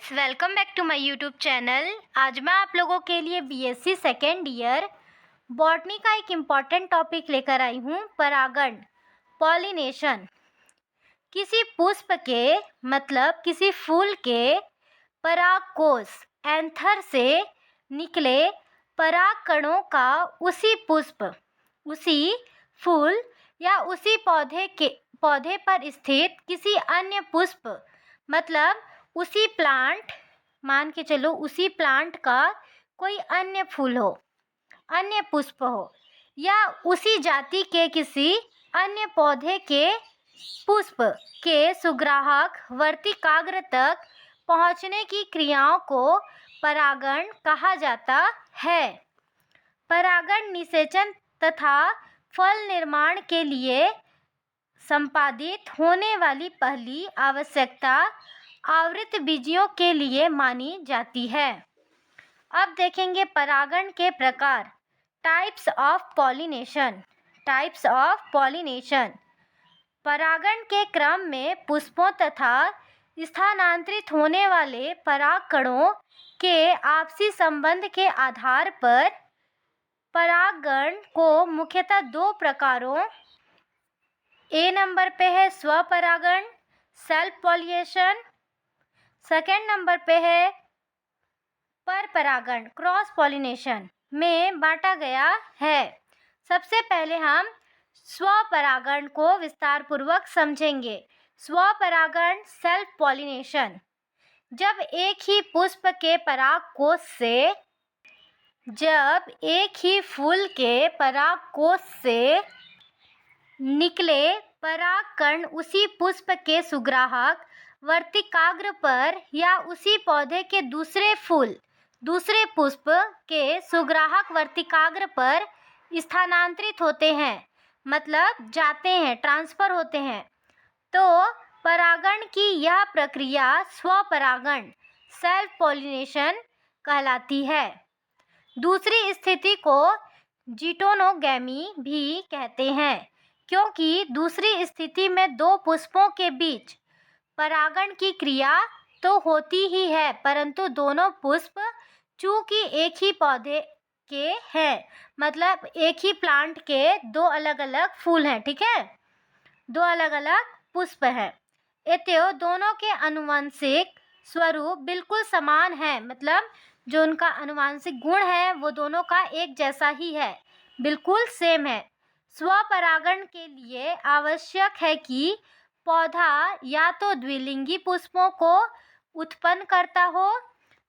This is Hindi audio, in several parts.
Friends, welcome back to my YouTube channel. आज मैं आप लोगों के लिए बीएससी सेकेंड ईयर बॉटनी का एक इम्पॉर्टेंट टॉपिक लेकर आई हूँ, परागण, पॉलिनेशन। किसी पुष्प के मतलब किसी फूल के परागकोश एंथर से निकले पराग कणों का उसी पुष्प, उसी फूल या उसी पौधे पर स्थित किसी अन्य पुष्प मतलब उसी प्लांट, मान के चलो उसी प्लांट का कोई अन्य फूल हो, अन्य पुष्प हो, या उसी जाति के किसी अन्य पौधे के पुष्प के सुग्राहक वर्तिकाग्र तक पहुँचने की क्रियाओं को परागण कहा जाता है। परागण निषेचन तथा फल निर्माण के लिए संपादित होने वाली पहली आवश्यकता आवृत बीजियों के लिए मानी जाती है। अब देखेंगे परागण के प्रकार, types of pollination. Types of pollination परागण के क्रम में पुष्पों तथा स्थानांतरित होने वाले परागकणों के आपसी संबंध के आधार पर परागण को मुख्यतः दो प्रकारों, ए नंबर पे है स्वपरागण, सेल्फ पॉलिनेशन, सेकेंड नंबर पे है परपरागण, क्रॉस पॉलिनेशन में बांटा गया है। सबसे पहले हम स्वपरागण को विस्तार पूर्वक समझेंगे। स्वपरागण, सेल्फ पॉलिनेशन, जब एक ही पुष्प के परागकोश से, जब एक ही फूल के परागकोश से निकले परागकण उसी पुष्प के सुग्राहक वर्तिकाग्र पर या उसी पौधे के दूसरे पुष्प के सुग्राहक वर्तिकाग्र पर स्थानांतरित होते हैं, मतलब जाते हैं, ट्रांसफर होते हैं, तो परागण की यह प्रक्रिया स्वपरागण, सेल्फ पॉलिनेशन कहलाती है। दूसरी स्थिति को जिटोनोगैमी भी कहते हैं, क्योंकि दूसरी स्थिति में दो पुष्पों के बीच परागण की क्रिया तो होती ही है, परंतु दोनों पुष्प चूंकि एक ही पौधे के हैं, मतलब एक ही प्लांट के दो अलग अलग फूल हैं, ठीक है, दो अलग अलग पुष्प हैं, अतएव दोनों के आनुवंशिक स्वरूप बिल्कुल समान है, मतलब जो उनका आनुवंशिक गुण है वो दोनों का एक जैसा ही है, बिल्कुल सेम है। स्वपरागण के लिए आवश्यक है कि पौधा या तो द्विलिंगी पुष्पों को उत्पन्न करता हो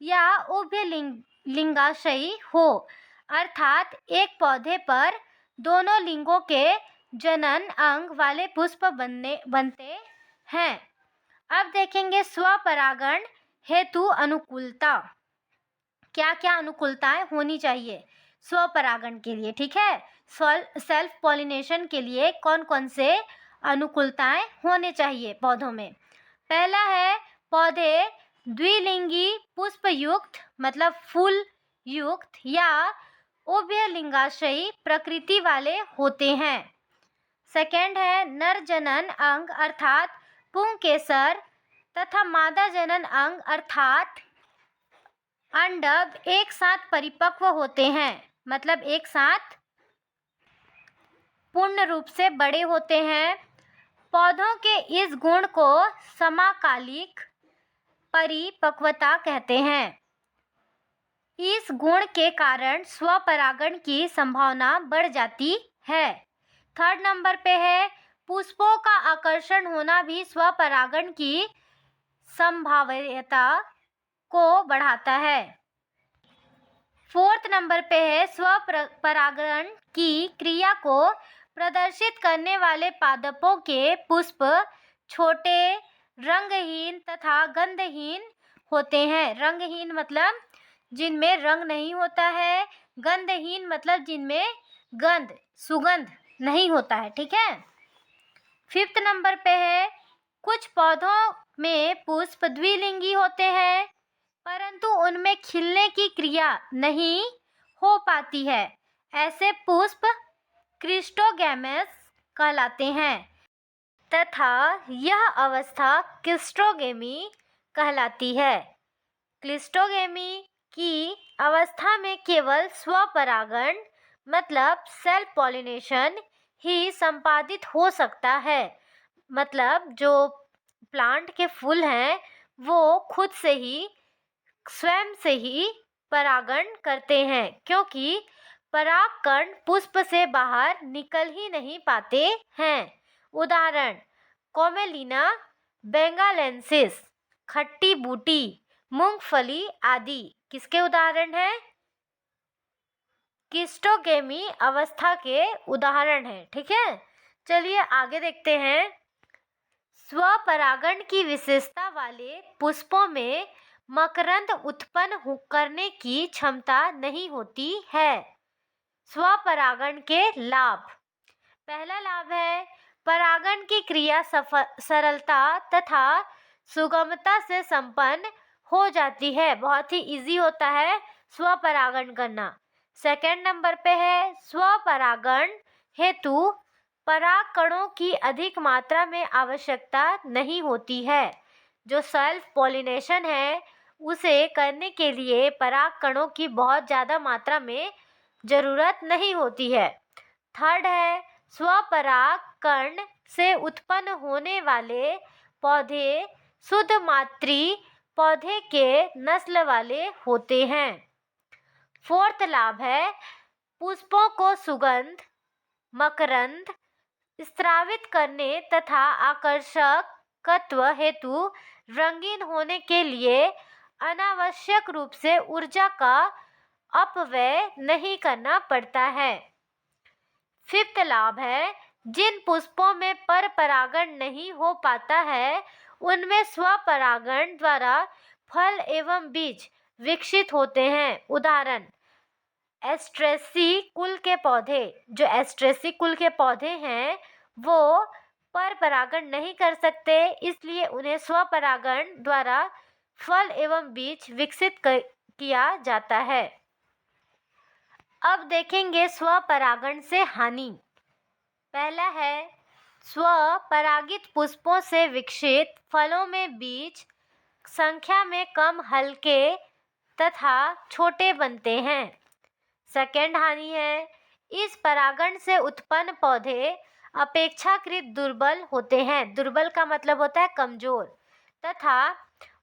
या उभयलिंगाशयी हो, अर्थात एक पौधे पर दोनों लिंगों के जनन अंग वाले पुष्प बनते हैं। अब देखेंगे स्वपरागण हेतु अनुकूलता, क्या क्या अनुकूलताएं होनी चाहिए स्वपरागण के लिए, ठीक है। सेल्फ पॉलिनेशन के लिए कौन कौन से अनुकूलताएं होने चाहिए पौधों में। पहला है, पौधे द्विलिंगी पुष्प युक्त मतलब फूल युक्त या उभयलिंगाशयी प्रकृति वाले होते हैं। सेकेंड है, नर जनन अंग अर्थात पुंकेसर तथा मादा जनन अंग अर्थात अंडक एक साथ परिपक्व होते हैं, मतलब एक साथ पूर्ण रूप से बड़े होते हैं। पौधों के इस गुण को समाकालिक परिपक्वता कहते हैं। इस गुण के कारण स्वपरागण की संभावना बढ़ जाती है। थर्ड नंबर पे है, पुष्पों का आकर्षण होना भी स्वपरागण की संभाव्यता को बढ़ाता है। फोर्थ नंबर पे है, स्वपरागण की क्रिया को प्रदर्शित करने वाले पादपों के पुष्प छोटे, रंगहीन तथा गंधहीन होते हैं। रंगहीन मतलब जिनमें रंग नहीं होता है, गंधहीन मतलब जिनमें सुगंध नहीं होता है, ठीक है। फिफ्थ नंबर पे है, कुछ पौधों में पुष्प द्विलिंगी होते हैं परंतु उनमें खिलने की क्रिया नहीं हो पाती है, ऐसे पुष्प क्रिस्टोगैमस कहलाते हैं तथा यह अवस्था क्रिस्टोगेमी कहलाती है। क्लिस्टोगेमी की अवस्था में केवल स्वपरागण मतलब सेल्फ पॉलिनेशन ही संपादित हो सकता है। मतलब जो प्लांट के फूल हैं वो खुद से ही स्वयं से ही परागण करते हैं, क्योंकि परागकण पुष्प से बाहर निकल ही नहीं पाते हैं। उदाहरण कोमेलिना बेंगालेंसिस, खट्टी बूटी, मूंगफली आदि किसके उदाहरण हैं? क्लिस्टोगेमी अवस्था के उदाहरण हैं। ठीक है, चलिए आगे देखते हैं। स्वपरागण की विशेषता वाले पुष्पों में मकरंद उत्पन्न करने की क्षमता नहीं होती है। स्वपरागण के लाभ। पहला लाभ है परागण की क्रिया सरलता तथा सुगमता से संपन्न हो जाती है। बहुत ही इजी होता है स्वपरागण करना। सेकंड नंबर पे है स्वपरागण हेतु परागकणों की अधिक मात्रा में आवश्यकता नहीं होती है। जो सेल्फ पॉलिनेशन है उसे करने के लिए परागकणों की बहुत ज़्यादा मात्रा में ज़रूरत नहीं होती है। थर्ड है स्वपरागकण से उत्पन्न होने वाले पौधे शुद्ध मातृ पौधे के नस्ल वाले होते हैं। फोर्थ लाभ है पुष्पों को सुगंध, मकरंद स्रावित करने तथा आकर्षकत्व हेतु रंगीन होने के लिए अनावश्यक रूप से ऊर्जा का अपव्यय नहीं करना पड़ता है। फिफ्थ लाभ है जिन पुष्पों में पर परागण नहीं हो पाता है उनमें स्वपरागण द्वारा फल एवं बीज विकसित होते हैं। उदाहरण एस्ट्रेसी कुल के पौधे। जो एस्ट्रेसी कुल के पौधे हैं वो पर परागण नहीं कर सकते, इसलिए उन्हें स्वपरागण द्वारा फल एवं बीज विकसित किया जाता है। अब देखेंगे स्वपरागण से हानि। पहला है स्वपरागित पुष्पों से विकसित फलों में बीज संख्या में कम, हल्के तथा छोटे बनते हैं। सेकेंड हानि है इस परागण से उत्पन्न पौधे अपेक्षाकृत दुर्बल होते हैं। दुर्बल का मतलब होता है कमजोर, तथा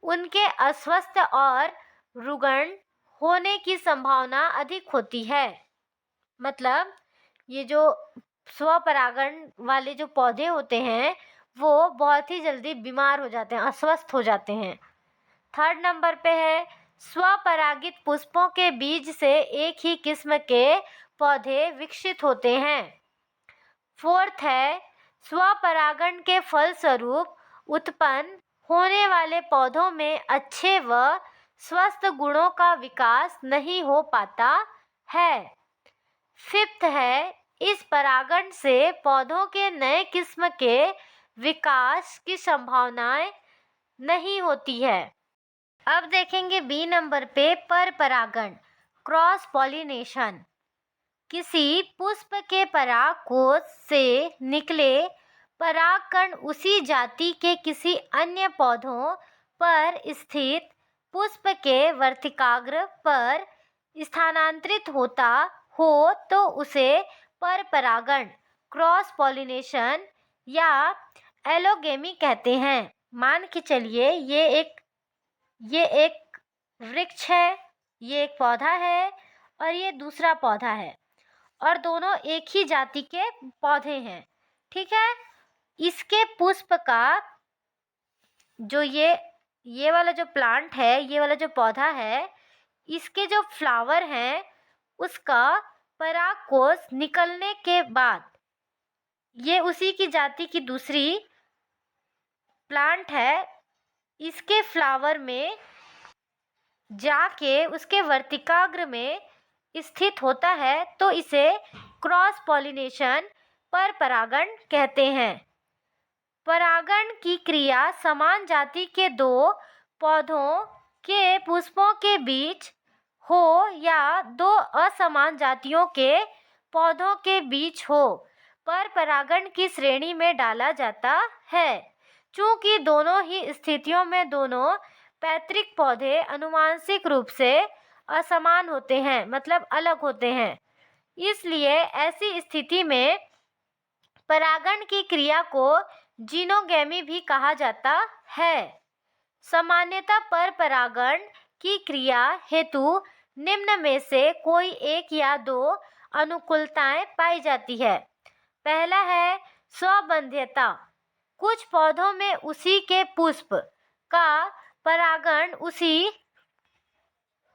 उनके अस्वस्थ और रुग्ण होने की संभावना अधिक होती है। मतलब ये जो स्वपरागण वाले जो पौधे होते हैं वो बहुत ही जल्दी बीमार हो जाते हैं, अस्वस्थ हो जाते हैं। थर्ड नंबर पे है स्वपरागित पुष्पों के बीज से एक ही किस्म के पौधे विकसित होते हैं। फोर्थ है स्वपरागण के फलस्वरूप उत्पन्न होने वाले पौधों में अच्छे व स्वस्थ गुणों का विकास नहीं हो पाता है। फिफ्थ है इस परागण से पौधों के नए किस्म के विकास की संभावनाएं नहीं होती है। अब देखेंगे बी नंबर पे पर परागण क्रॉस पॉलिनेशन। किसी पुष्प के परागकोश से निकले परागकण उसी जाति के किसी अन्य पौधों पर स्थित पुष्प के वर्तिकाग्र पर स्थानांतरित होता हो तो उसे पर परागण क्रॉस पॉलिनेशन या एलोगेमी कहते हैं। मान के चलिए ये एक वृक्ष है, ये एक पौधा है और ये दूसरा पौधा है और दोनों एक ही जाति के पौधे हैं। ठीक है, इसके पुष्प का जो ये वाला जो प्लांट है, ये वाला जो पौधा है, इसके जो फ्लावर हैं उसका परागकोश निकलने के बाद ये उसी की जाति की दूसरी प्लांट है, इसके फ्लावर में जाके उसके वर्तिकाग्र में स्थित होता है तो इसे क्रॉस पॉलिनेशन पर परागण कहते हैं। परागण की क्रिया समान जाति के दो पौधों के पुष्पों के बीच हो या दो असमान जातियों के पौधों के बीच हो पर परागण की श्रेणी में डाला जाता है। चूँकि दोनों ही स्थितियों में दोनों पैतृक पौधे आनुवंशिक रूप से असमान होते हैं, मतलब अलग होते हैं। इसलिए ऐसी स्थिति में परागण की क्रिया को जीनोगैमी भी कहा जाता है। सामान्यतः पर परागण की क्रिया हेतु निम्न में से कोई एक या दो अनुकूलताएं पाई जाती है। पहला है स्वबंध्यता। कुछ पौधों में उसी के पुष्प का परागण उसी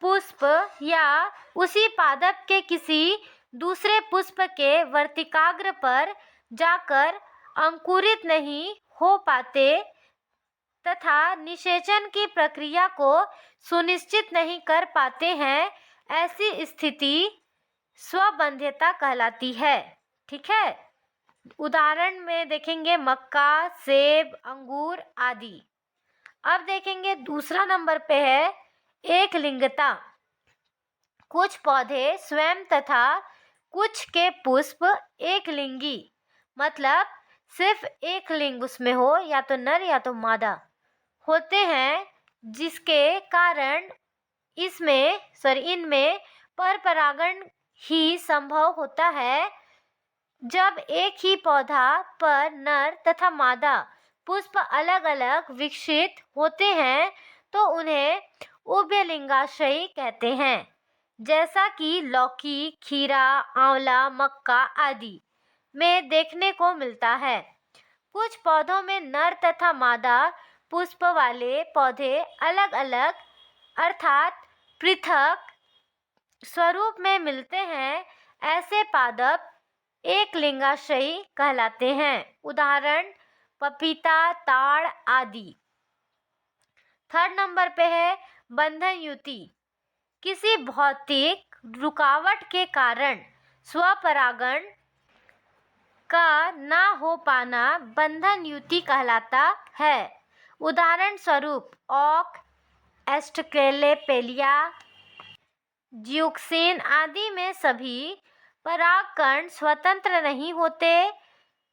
पुष्प या उसी पादप के किसी दूसरे पुष्प के वर्तिकाग्र पर जाकर अंकुरित नहीं हो पाते तथा निषेचन की प्रक्रिया को सुनिश्चित नहीं कर पाते हैं। ऐसी स्थिति स्वबंध्यता कहलाती है। ठीक है, उदाहरण में देखेंगे मक्का, सेब, अंगूर आदि। अब देखेंगे दूसरा नंबर पे है एक लिंगता। कुछ पौधे स्वयं तथा कुछ के पुष्प एक लिंगी, मतलब सिर्फ एक लिंग उसमें हो, या तो नर या तो मादा होते हैं, जिसके कारण इनमें पर परागण ही संभव होता है। जब एक ही पौधा पर नर तथा मादा पुष्प अलग अलग विकसित होते हैं तो उन्हें उभयलिंगाश्रयी कहते हैं, जैसा कि लौकी, खीरा, आंवला, मक्का आदि में देखने को मिलता है। कुछ पौधों में नर तथा मादा पुष्प वाले पौधे अलग अलग अर्थात पृथक स्वरूप में मिलते हैं। ऐसे पादप एक लिंगाश्रयी कहलाते हैं। उदाहरण पपीता, ताड़ आदि। थर्ड नंबर पे है बंधन युति। किसी भौतिक रुकावट के कारण स्वपरागण का ना हो पाना बंधन युति कहलाता है। उदाहरण स्वरूप ओक, एस्ट्रेलेपेलिया, जियोक्सिन आदि में सभी परागकण स्वतंत्र नहीं होते,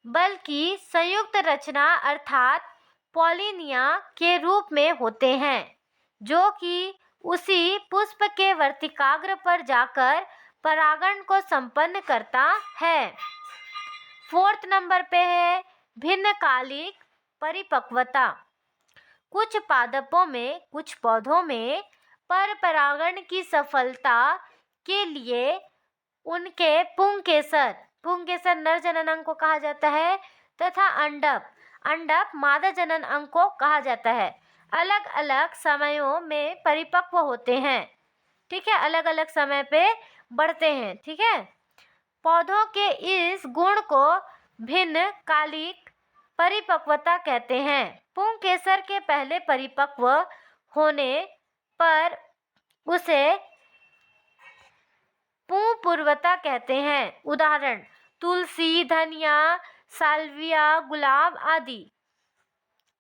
बल्कि संयुक्त रचना अर्थात पॉलिनिया के रूप में होते हैं, जो कि उसी पुष्प के वर्तिकाग्र पर जाकर परागण को संपन्न करता है। फोर्थ नंबर पे है भिन्नकालिक परिपक्वता। कुछ पादपों में, कुछ पौधों में पर परागण की सफलता के लिए उनके पुंकेसर नर जनन अंग को कहा जाता है तथा अंडप मादा जनन अंग को कहा जाता है, अलग अलग समयों में परिपक्व होते हैं। ठीक है, अलग अलग समय पे बढ़ते हैं। ठीक है, पौधों के इस गुण को भिन्न कालिक परिपक्वता कहते हैं। पुंकेसर के पहले परिपक्व होने पर उसे पुंपूर्वता कहते हैं। उदाहरण तुलसी, धनिया, साल्विया, गुलाब आदि।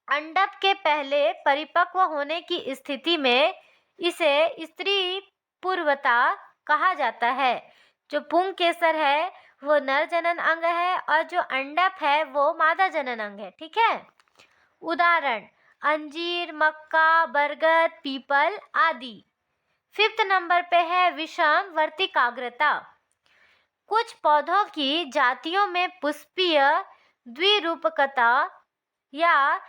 अंडप के पहले परिपक्व होने की स्थिति में इसे स्त्री पूर्वता कहा जाता है। जो पुंकेसर है वो नर जनन अंग है और जो अंडप है वो मादा जनन अंग है। ठीक है, उदाहरण अंजीर, मक्का, बरगद, पीपल आदि। फिफ्थ नंबर पे है विषम वर्तिकाग्रता। कुछ पौधों की जातियों में पुष्पीय द्विरूपकता या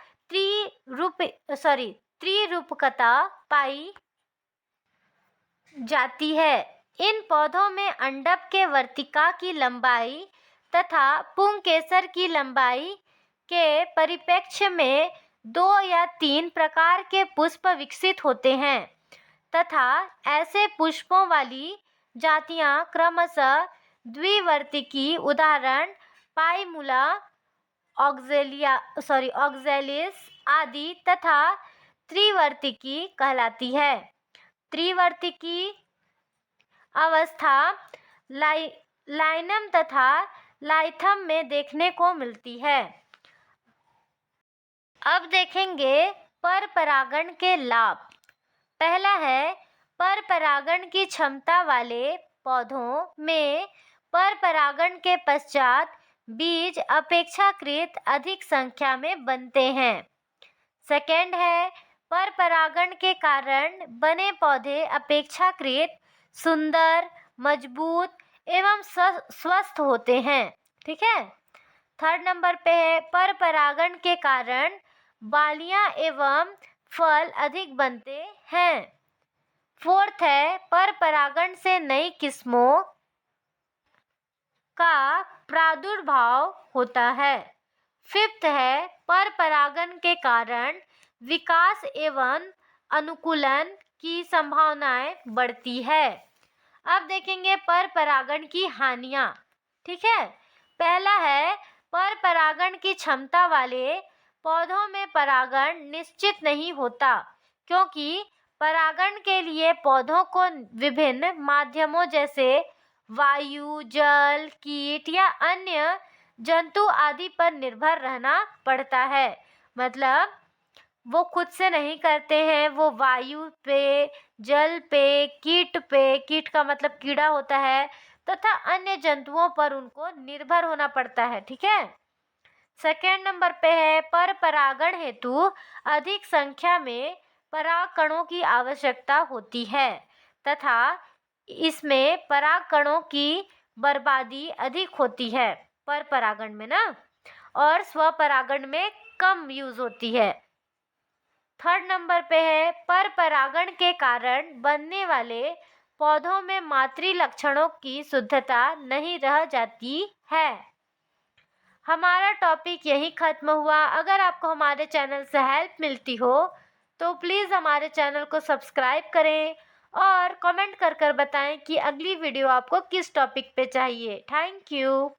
त्रिरूपकता पाई जाती है। इन पौधों में अंडप के वर्तिका की लंबाई तथा पुंकेसर की लंबाई के परिप्रेक्ष्य में 2 या 3 प्रकार के पुष्प विकसित होते हैं तथा ऐसे पुष्पों वाली जातियां क्रमशः द्विवर्तिकी, उदाहरण पाइमुला, ऑक्जेलिस आदि, तथा त्रिवर्तिकी कहलाती है। त्रिवर्तिकी अवस्था लाइनम तथा लाइथम में देखने को मिलती है। अब देखेंगे पर परागण के लाभ। पहला है पर परागण की क्षमता वाले पौधों में पर परागण के पश्चात बीज अपेक्षाकृत अधिक संख्या में बनते हैं। सेकेंड है पर परागण के कारण बने पौधे अपेक्षाकृत सुंदर, मजबूत एवं स्वस्थ होते हैं। ठीक है। थर्ड नंबर पे है पर परागण के कारण बालियां एवं फल अधिक बनते हैं। फोर्थ है पर परागण से नई किस्मों का प्रादुर्भाव होता है। फिफ्थ है पर परागण के कारण विकास एवं अनुकूलन की संभावनाएं बढ़ती है। अब देखेंगे पर परागण की हानियां। ठीक है। पहला है पर परागण की क्षमता वाले पौधों में परागण निश्चित नहीं होता, क्योंकि परागण के लिए पौधों को विभिन्न माध्यमों जैसे वायु, जल, कीट या अन्य जंतु आदि पर निर्भर रहना पड़ता है। मतलब वो खुद से नहीं करते हैं, वो वायु पे, जल पे, कीट का मतलब कीड़ा होता है, तथा अन्य जंतुओं पर उनको निर्भर होना पड़ता है। ठीक है। सेकेंड नंबर पे है पर परागण हेतु अधिक संख्या में पराग कणों की आवश्यकता होती है तथा इसमें पराग कणों की बर्बादी अधिक होती है पर परागण में ना, और स्वपरागण में कम यूज होती है। थर्ड नंबर पे है पर परागण के कारण बनने वाले पौधों में मातृ लक्षणों की शुद्धता नहीं रह जाती है। हमारा टॉपिक यही खत्म हुआ। अगर आपको हमारे चैनल से हेल्प मिलती हो तो प्लीज़ हमारे चैनल को सब्सक्राइब करें और कमेंट कर बताएं कि अगली वीडियो आपको किस टॉपिक पे चाहिए। Thank you.